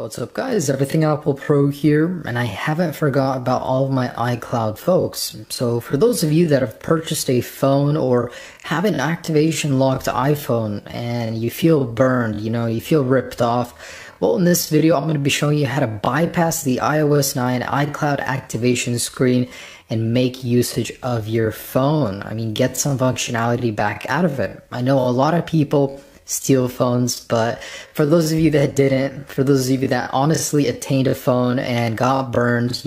What's up guys, Everything Apple Pro here, and I haven't forgot about all of my iCloud folks. So for those of you that have purchased a phone or have an activation locked iPhone and you feel burned, you feel ripped off, well, in this video I'm going to be showing you how to bypass the iOS 9 iCloud activation screen and make usage of your phone. Get some functionality back out of it. I know a lot of people steal phones, but for those of you that didn't, for those of you that honestly attained a phone and got burned,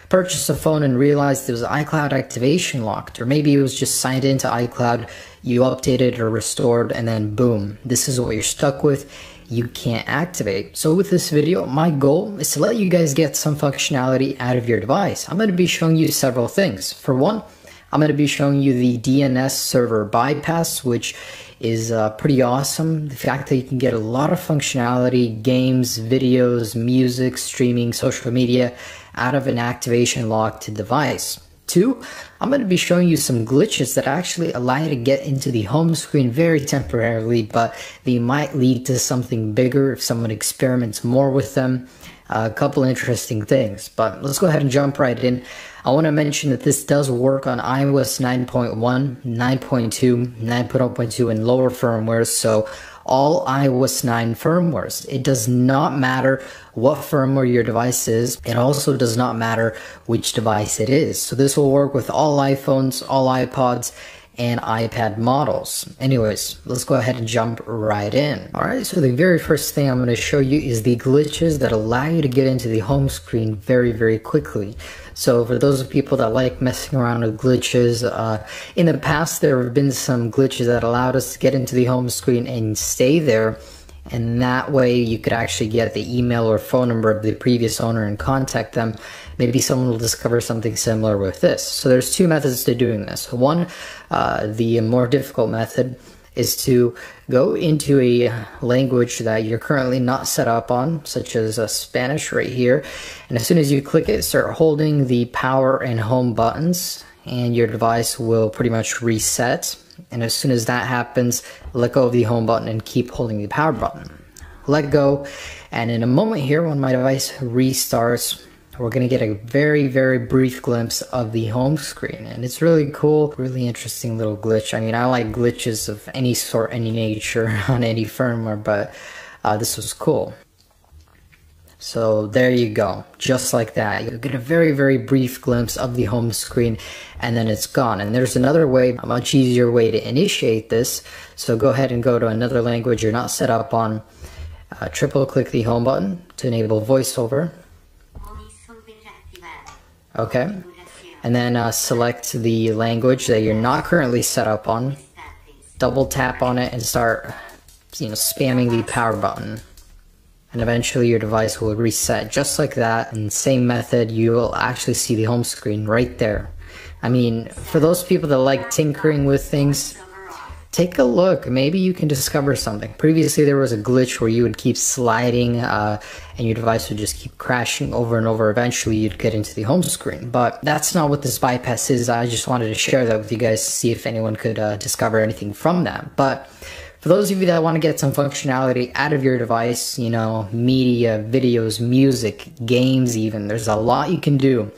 purchased a phone and realized there was iCloud activation locked, or maybe it was just signed into iCloud, you updated or restored, and then boom, this is what you're stuck with. You can't activate. So with this video, my goal is to let you guys get some functionality out of your device. I'm going to be showing you several things. For one, I'm going to be showing you the DNS server bypass, which is pretty awesome. The fact that you can get a lot of functionality, games, videos, music, streaming, social media out of an activation locked device. Two, I'm going to be showing you some glitches that actually allow you to get into the home screen very temporarily, but they might lead to something bigger if someone experiments more with them. A couple interesting things, but let's go ahead and jump right in. I want to mention that this does work on iOS 9.1, 9.2, 9.0.2 and lower firmwares, so all iOS 9 firmwares. It does not matter what firmware your device is. It also does not matter which device it is. So this will work with all iPhones, all iPods, and iPad models. Anyways, let's go ahead and jump right in. Alright, so the very first thing I'm going to show you is the glitches that allow you to get into the home screen very quickly. So for those people that like messing around with glitches, in the past there have been some glitches that allowed us to get into the home screen and stay there, and that way you could actually get the email or phone number of the previous owner and contact them. Maybe someone will discover something similar with this. So there's two methods to doing this. One, the more difficult method, is to go into a language that you're currently not set up on, such as Spanish right here, and as soon as you click it, start holding the power and home buttons and your device will pretty much reset. And as soon as that happens, let go of the home button and keep holding the power button. Let go, and in a moment here, when my device restarts, we're going to get a very brief glimpse of the home screen, and it's really cool, really interesting little glitch. I like glitches of any sort, any nature on any firmware, but this was cool. So there you go, just like that. You get a very brief glimpse of the home screen, and then it's gone. And there's another way, a much easier way to initiate this. So go ahead and go to another language you're not set up on. Triple click the home button to enable voiceover. Okay, and then select the language that you're not currently set up on. Double tap on it and start, spamming the power button. And eventually your device will reset just like that. And same method, you will actually see the home screen right there. For those people that like tinkering with things, take a look. Maybe you can discover something. Previously there was a glitch where you would keep sliding and your device would just keep crashing over and over. Eventually you'd get into the home screen, but that's not what this bypass is. I just wanted to share that with you guys to see if anyone could discover anything from that. But for those of you that want to get some functionality out of your device, media, videos, music, games even, there's a lot you can do.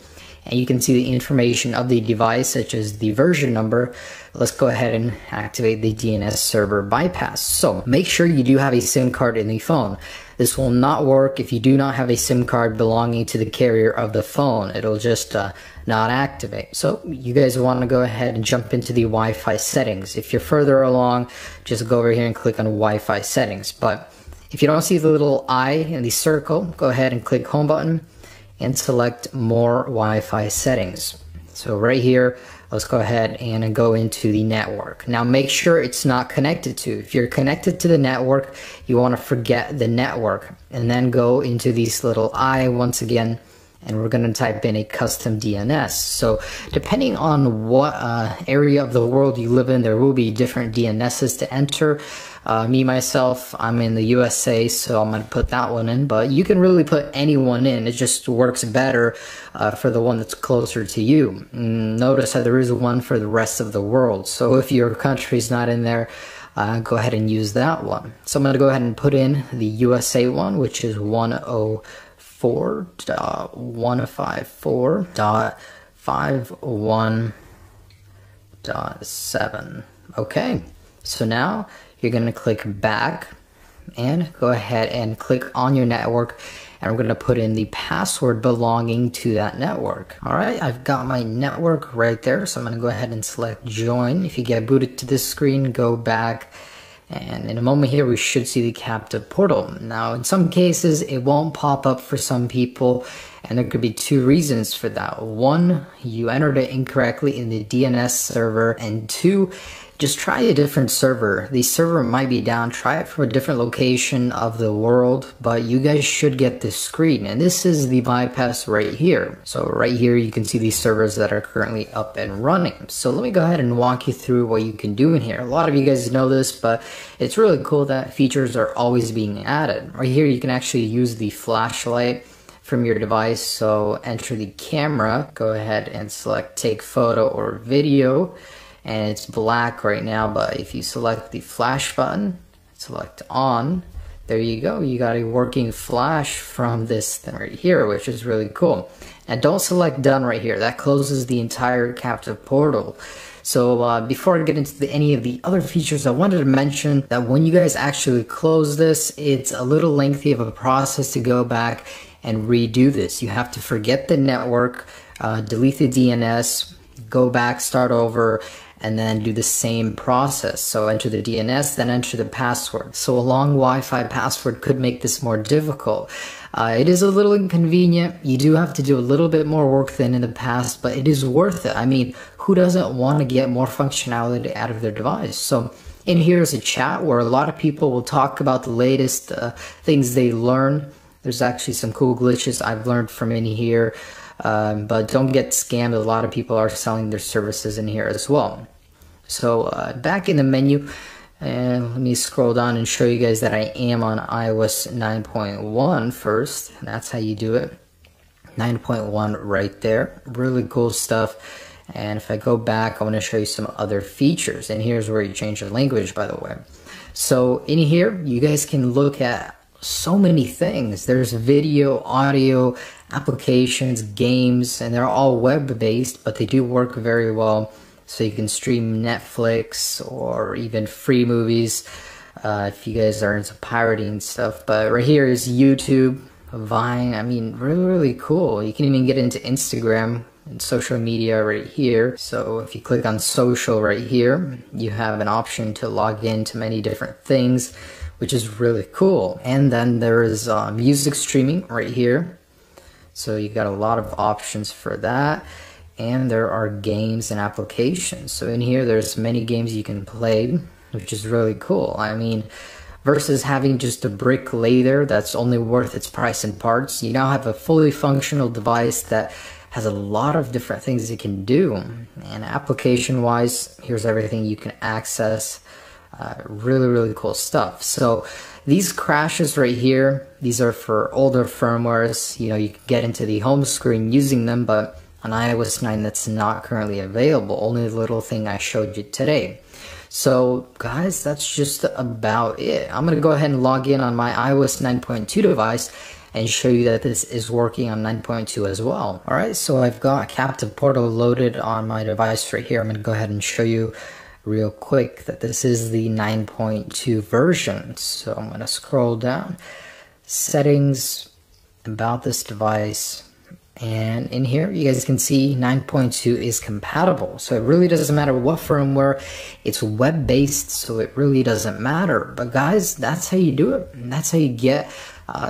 And you can see the information of the device, such as the version number. Let's go ahead and activate the DNS server bypass. So make sure you do have a SIM card in the phone. This will not work if you do not have a SIM card belonging to the carrier of the phone. It'll just not activate. So you guys want to go ahead and jump into the Wi-Fi settings. If you're further along, just go over here and click on Wi-Fi settings. But if you don't see the little I in the circle, go ahead and click home button and select more Wi-Fi settings. So right here, let's go ahead and go into the network. Now make sure it's not connected to. If you're connected to the network, you want to forget the network and then go into these little I once again, and we're going to type in a custom DNS. So depending on what area of the world you live in, there will be different DNSs to enter. Me, myself, I'm in the USA, so I'm going to put that one in, but you can really put any one in. It just works better for the one that's closer to you. Notice that there is one for the rest of the world, so if your country's not in there, go ahead and use that one. So I'm going to go ahead and put in the USA one, which is 104.154.51.7. Okay, so now you're going to click back and go ahead and click on your network, and we're going to put in the password belonging to that network. Alright, I've got my network right there, so I'm going to go ahead and select join. If you get booted to this screen, go back, and in a moment here we should see the captive portal. Now in some cases it won't pop up for some people, and there could be two reasons for that. One, you entered it incorrectly in the DNS server, and two, just try a different server. The server might be down. Try it from a different location of the world, but you guys should get this screen. And this is the bypass right here. So right here you can see these servers that are currently up and running. So let me go ahead and walk you through what you can do in here. A lot of you guys know this, but it's really cool that features are always being added. Right here you can actually use the flashlight from your device. So enter the camera, go ahead and select take photo or video. And it's black right now, but if you select the flash button, select on, there you go. You got a working flash from this thing right here, which is really cool. And don't select done right here. That closes the entire captive portal. So before I get into any of the other features, I wanted to mention that when you guys actually close this, it's a little lengthy of a process to go back and redo this. You have to forget the network, delete the DNS, go back, start over, and then do the same process. So enter the DNS, then enter the password. So a long Wi-Fi password could make this more difficult. It is a little inconvenient. You do have to do a little bit more work than in the past, but it is worth it. I mean, who doesn't want to get more functionality out of their device? So in here is a chat where a lot of people will talk about the latest things they learn. There's actually some cool glitches I've learned from in here. But don't get scammed. A lot of people are selling their services in here as well. So back in the menu, and let me scroll down and show you guys that I am on iOS 9.1 first. That's how you do it. 9.1 right there. Really cool stuff. And if I go back, I want to show you some other features. And here's where you change the language, by the way. So in here, you guys can look at so many things. There's video, audio, applications, games, and they're all web-based, but they do work very well. So you can stream Netflix or even free movies if you guys are into pirating and stuff. But right here is YouTube, Vine. I mean, really, really cool. You can even get into Instagram and social media right here. So if you click on social right here, you have an option to log into many different things, which is really cool. And then there is music streaming right here. So you got a lot of options for that. And there are games and applications. So in here, there's many games you can play, which is really cool. I mean, versus having just a brick later that's only worth its price in parts, you now have a fully functional device that has a lot of different things it can do. And application wise, here's everything you can access. Really, really cool stuff. So these crashes right here, these are for older firmwares. You know, you can get into the home screen using them, but on iOS 9 that's not currently available. Only the little thing I showed you today. So guys, that's just about it. I'm gonna go ahead and log in on my iOS 9.2 device and show you that this is working on 9.2 as well. Alright, so I've got Captive Portal loaded on my device right here. I'm gonna go ahead and show you real quick that this is the 9.2 version. So I'm gonna scroll down, settings, about this device, and in here you guys can see 9.2 is compatible. So it really doesn't matter what firmware. It's web-based, so it really doesn't matter. But guys, that's how you do it. And that's how you get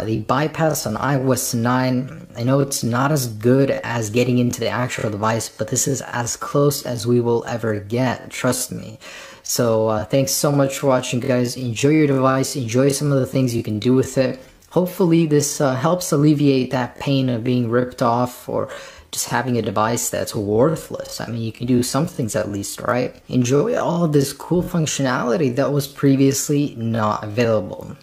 the bypass on iOS 9. I know it's not as good as getting into the actual device, but this is as close as we will ever get, trust me. So thanks so much for watching, guys. Enjoy your device, enjoy some of the things you can do with it. Hopefully this helps alleviate that pain of being ripped off or just having a device that's worthless. I mean, you can do some things at least, right? Enjoy all of this cool functionality that was previously not available.